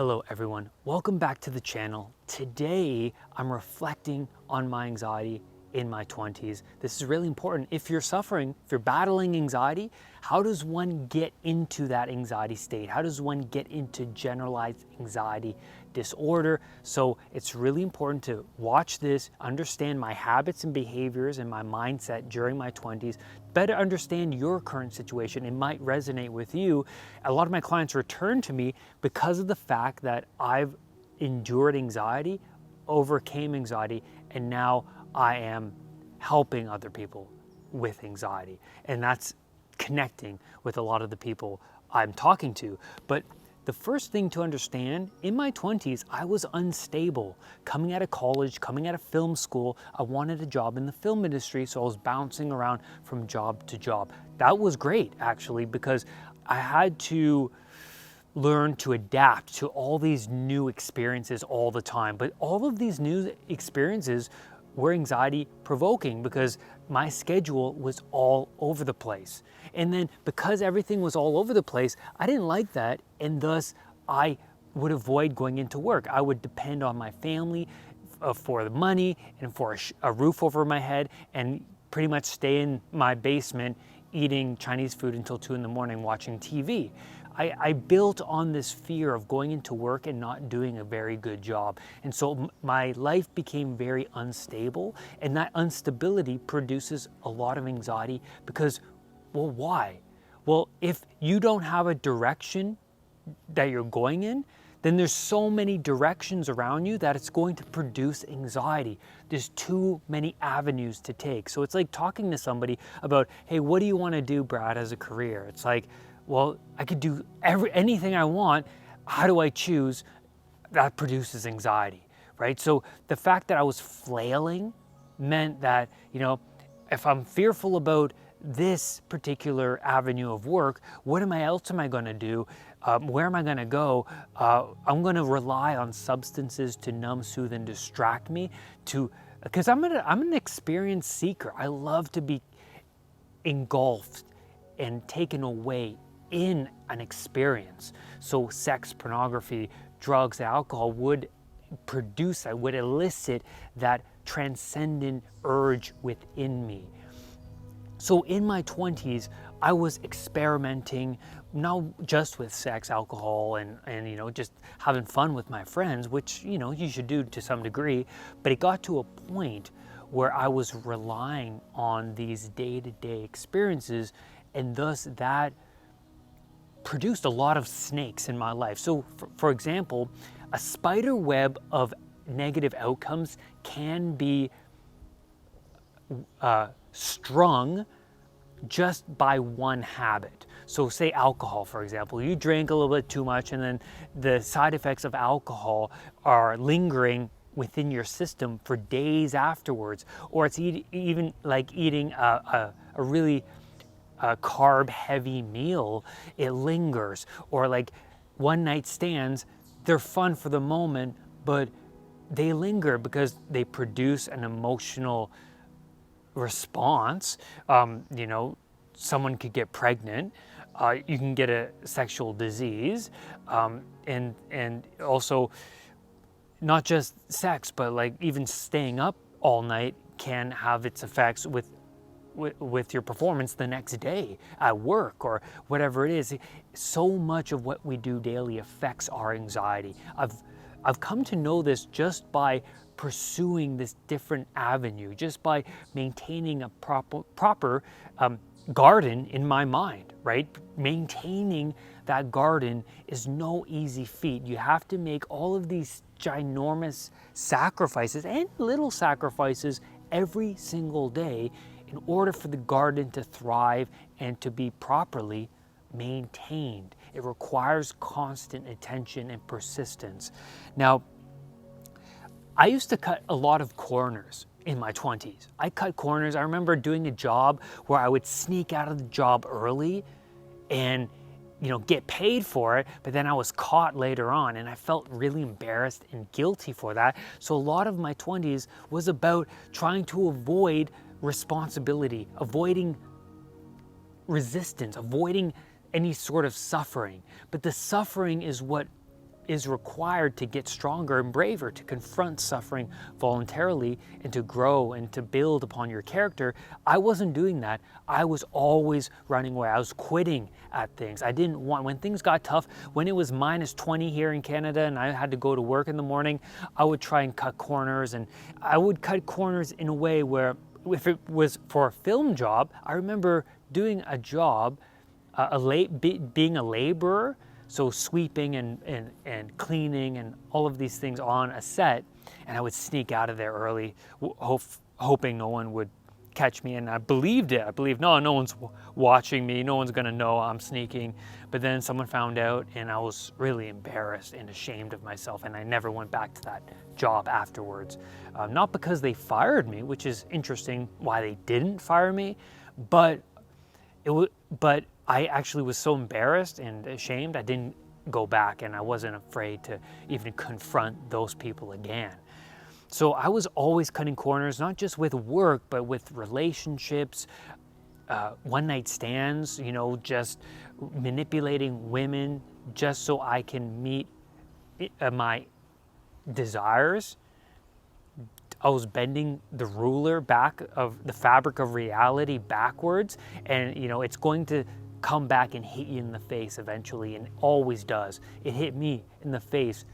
Hello everyone, welcome back to the channel. Today I'm reflecting on my anxiety in my 20s. This is really important. If you're suffering, if you're battling anxiety, how does one get into that anxiety state? How does one get into generalized anxiety disorder? So it's really important to watch this, understand my habits and behaviors and my mindset during my 20s, better understand your current situation. It might resonate with you. A lot of my clients return to me because of the fact that I've endured anxiety, overcame anxiety, and now I am helping other people with anxiety. And that's connecting with a lot of the people I'm talking to. But the first thing to understand, in my 20s, I was unstable. Coming out of college, coming out of film school, I wanted a job in the film industry, so I was bouncing around from job to job. That was great, actually, because I had to learn to adapt to all these new experiences all the time. But all of these new experiences were anxiety provoking because my schedule was all over the place. And then because everything was all over the place, I didn't like that, and thus I would avoid going into work. I would depend on my family for the money and for a roof over my head, and pretty much stay in my basement eating Chinese food until 2 in the morning watching TV. I built on this fear of going into work and not doing a very good job. And so my life became very unstable, and that instability produces a lot of anxiety because, well, why? Well, if you don't have a direction that you're going in, then there's so many directions around you that it's going to produce anxiety. There's too many avenues to take. So it's like talking to somebody about, hey, what do you want to do, Brad, as a career? It's like, well, I could do anything I want. How do I choose? That produces anxiety, right? So the fact that I was flailing meant that, if I'm fearful about this particular avenue of work, what else am I going to do? Where am I going to go? I'm going to rely on substances to numb, soothe, and distract me because I'm an experienced seeker. I love to be engulfed and taken away in an experience. So sex, pornography, drugs, alcohol would elicit that transcendent urge within me. So in my 20s, I was experimenting not just with sex, alcohol, and just having fun with my friends, which you should do to some degree, but it got to a point where I was relying on these day-to-day experiences, and thus that produced a lot of snakes in my life. So for example, a spider web of negative outcomes can be strung just by one habit. So say alcohol, for example. You drink a little bit too much, and then the side effects of alcohol are lingering within your system for days afterwards. Or it's even like eating a really carb-heavy meal. It lingers. Or like one night stands, they're fun for the moment, but they linger because they produce an emotional response. Someone could get pregnant, you can get a sexual disease, and also not just sex, but like even staying up all night can have its effects with your performance the next day at work or whatever it is. So much of what we do daily affects our anxiety. I've come to know this just by pursuing this different avenue, just by maintaining a proper garden in my mind, right? Maintaining that garden is no easy feat. You have to make all of these ginormous sacrifices and little sacrifices every single day in order for the garden to thrive and to be properly maintained. It requires constant attention and persistence. Now, I used to cut a lot of corners in my 20s. I cut corners. I remember doing a job where I would sneak out of the job early and get paid for it, but then I was caught later on, and I felt really embarrassed and guilty for that. So a lot of my 20s was about trying to avoid responsibility, avoiding resistance, avoiding any sort of suffering. But the suffering is what is required to get stronger and braver, to confront suffering voluntarily and to grow and to build upon your character. I wasn't doing that. I was always running away. I was quitting at things. I didn't want, when things got tough, when it was -20 here in Canada and I had to go to work in the morning, I would try and cut corners, and I would cut corners in a way where if it was for a film job, I remember doing a job, being a laborer, so sweeping and cleaning and all of these things on a set, and I would sneak out of there early, hoping no one would catch me, and I believed it. I believed, no one's watching me, no one's gonna know I'm sneaking. But then someone found out, and I was really embarrassed and ashamed of myself, and I never went back to that job afterwards. Not because they fired me, which is interesting why they didn't fire me, but I actually was so embarrassed and ashamed, I didn't go back, and I wasn't afraid to even confront those people again. So I was always cutting corners, not just with work, but with relationships, one-night stands, just manipulating women just so I can meet my desires. I was bending the ruler back of the fabric of reality backwards, and it's going to come back and hit you in the face eventually, and always does. It hit me in the face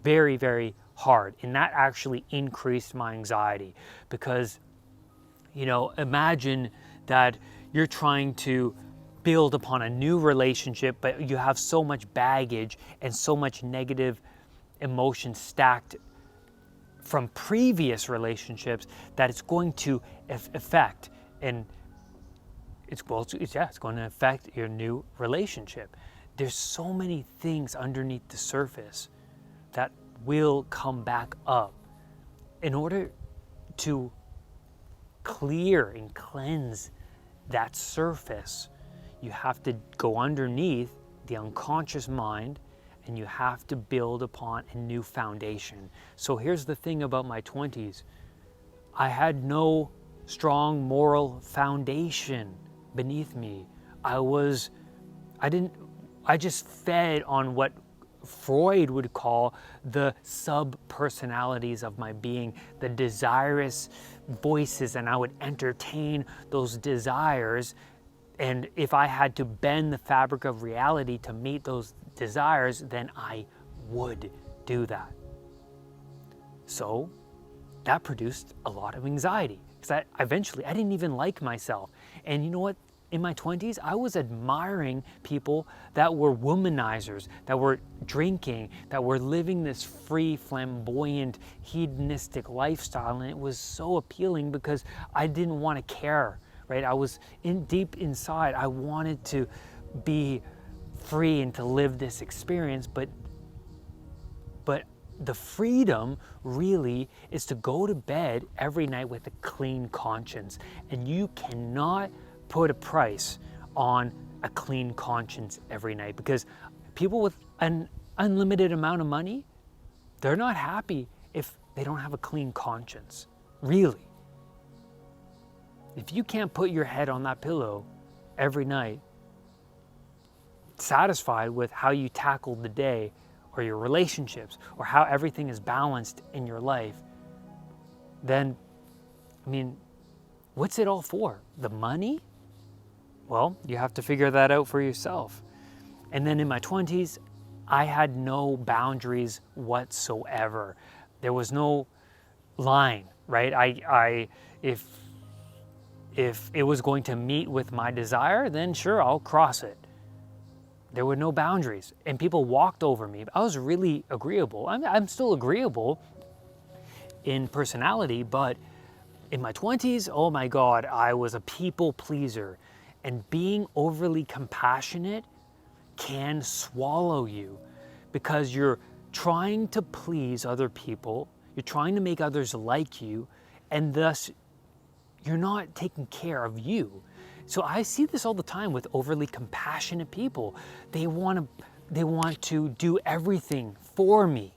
very, very hard, and that actually increased my anxiety because, imagine that you're trying to build upon a new relationship, but you have so much baggage and so much negative emotion stacked from previous relationships that it's going to affect, and it's going to affect your new relationship. There's so many things underneath the surface that will come back up. In order to clear and cleanse that surface, you have to go underneath the unconscious mind, and you have to build upon a new foundation. So here's the thing about my 20s. I had no strong moral foundation beneath me. I just fed on what Freud would call the sub-personalities of my being, the desirous voices, and I would entertain those desires. And if I had to bend the fabric of reality to meet those desires, then I would do that. So that produced a lot of anxiety because eventually I didn't even like myself. And you know what? In my 20s, I was admiring people that were womanizers, that were drinking, that were living this free, flamboyant, hedonistic lifestyle. And it was so appealing because I didn't want to care, right? I was deep inside. I wanted to be free and to live this experience, but the freedom really is to go to bed every night with a clean conscience. And you cannot put a price on a clean conscience every night, because people with an unlimited amount of money, they're not happy if they don't have a clean conscience, really. If you can't put your head on that pillow every night, satisfied with how you tackled the day or your relationships or how everything is balanced in your life, then, what's it all for? The money? Well, you have to figure that out for yourself. And then in my 20s, I had no boundaries whatsoever. There was no line, right? If it was going to meet with my desire, then sure, I'll cross it. There were no boundaries, and people walked over me. I was really agreeable. I'm still agreeable in personality, but in my 20s, oh my God, I was a people pleaser. And being overly compassionate can swallow you because you're trying to please other people, you're trying to make others like you, and thus you're not taking care of you. So I see this all the time with overly compassionate people. They want to do everything for me,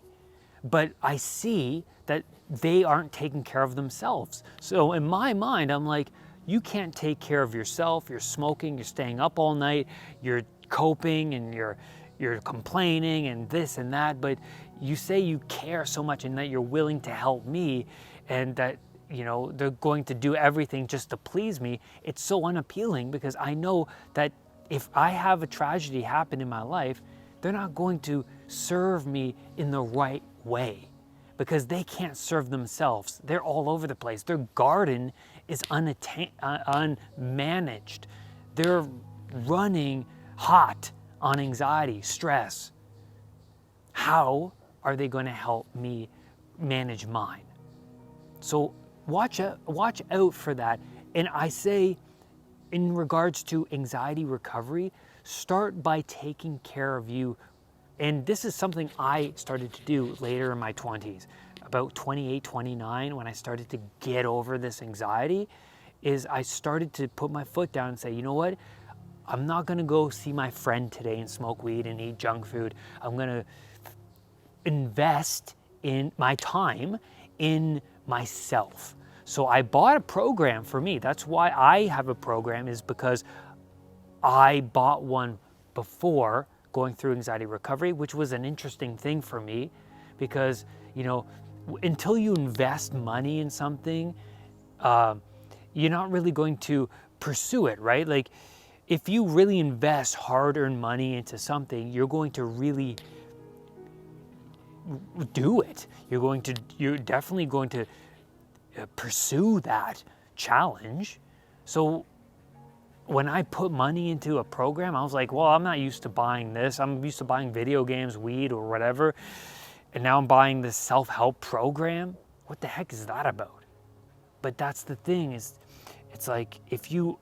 but I see that they aren't taking care of themselves. So in my mind, I'm like, you can't take care of yourself. You're smoking, you're staying up all night, you're coping, and you're you're complaining and this and that, but you say you care so much and that you're willing to help me, and that, you know, they're going to do everything just to please me. It's so unappealing, because I know that if I have a tragedy happen in my life, they're not going to serve me in the right way, because they can't serve themselves. They're all over the place. Their garden is unmanaged. They're running hot on anxiety, stress. How are they going to help me manage mine? So watch out for that. And I say, in regards to anxiety recovery, start by taking care of you. And this is something I started to do later in my 20s, about 28, 29, when I started to get over this anxiety, is I started to put my foot down and say, you know what? I'm not gonna go see my friend today and smoke weed and eat junk food. I'm gonna invest in my time in myself. So I bought a program for me. That's why I have a program, is because I bought one before going through anxiety recovery, which was an interesting thing for me, because, you know, until you invest money in something, you're not really going to pursue it, right? Like, if you really invest hard-earned money into something, you're going to really do it. You're definitely going to pursue that challenge. So when I put money into a program, I was like, well, I'm not used to buying this. I'm used to buying video games, weed, or whatever. And now I'm buying this self-help program. What the heck is that about? But that's the thing, is it's like, if you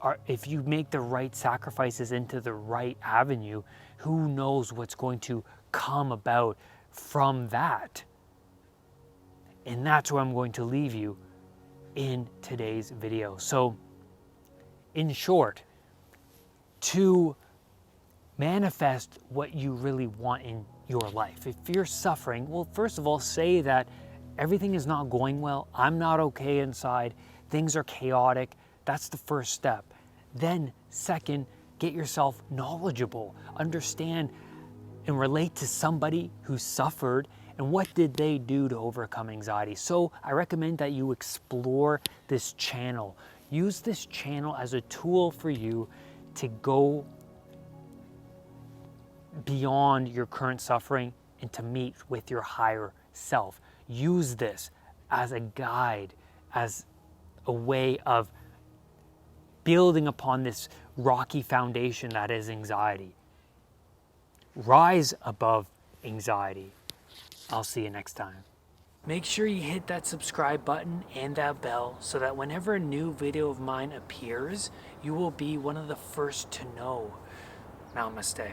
make the right sacrifices into the right avenue, who knows what's going to come about from that? And that's where I'm going to leave you in today's video. So, in short, to manifest what you really want in your life, if you're suffering, well, first of all, say that everything is not going well. I'm not okay inside. Things are chaotic. That's the first step. Then, second, get yourself knowledgeable. Understand and relate to somebody who suffered, and what did they do to overcome anxiety. So I recommend that you explore this channel. Use this channel as a tool for you to go beyond your current suffering and to meet with your higher self. Use this as a guide, as a way of building upon this rocky foundation that is anxiety. Rise above anxiety. I'll see you next time. Make sure you hit that subscribe button and that bell so that whenever a new video of mine appears, you will be one of the first to know. Namaste.